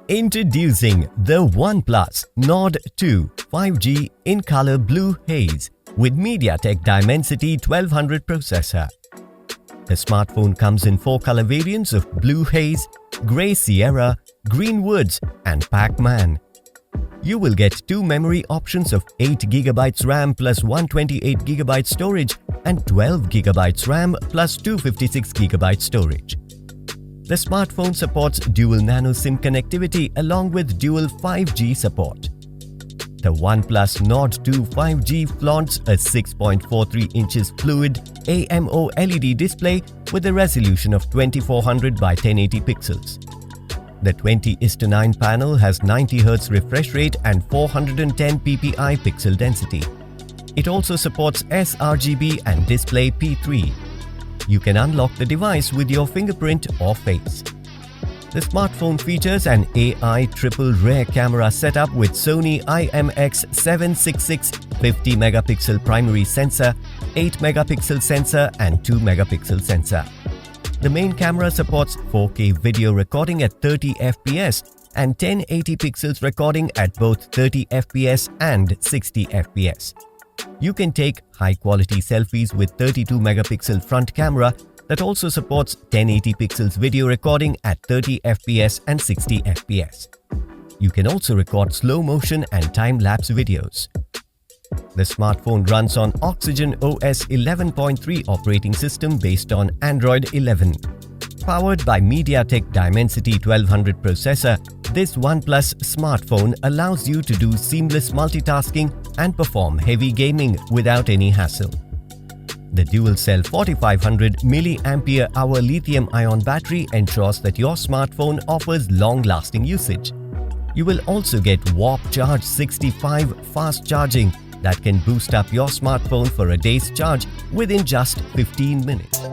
Introducing the OnePlus Nord 2 5G in color blue haze with MediaTek Dimensity 1200 processor. The smartphone comes in 4 color variants of blue haze, grey Sierra, green woods and Pac-Man. You will get 2 memory options of 8GB RAM plus 128GB storage and 12GB RAM plus 256GB storage. The smartphone supports dual nano SIM connectivity along with dual 5G support. The OnePlus Nord 2 5G flaunts a 6.43 inches fluid AMO LED display with a resolution of 2400 by 1080 pixels. The 20:9 panel has 90 Hz refresh rate and 410 ppi pixel density. It also supports sRGB and Display P3. You can unlock the device with your fingerprint or face. The smartphone features an AI triple rear camera setup with Sony IMX766 50-megapixel primary sensor, 8-megapixel sensor and 2-megapixel sensor. The main camera supports 4K video recording at 30 fps and 1080 pixels recording at both 30 fps and 60 fps. You can take high-quality selfies with 32-megapixel front camera that also supports 1080 pixels video recording at 30 fps and 60 fps. You can also record slow motion and time-lapse videos. The smartphone runs on Oxygen OS 11.3 operating system based on Android 11. Powered by MediaTek Dimensity 1200 processor, this OnePlus smartphone allows you to do seamless multitasking and perform heavy gaming without any hassle. The dual-cell 4500 mAh lithium-ion battery ensures that your smartphone offers long-lasting usage. You will also get Warp Charge 65 fast charging that can boost up your smartphone for a day's charge within just 15 minutes.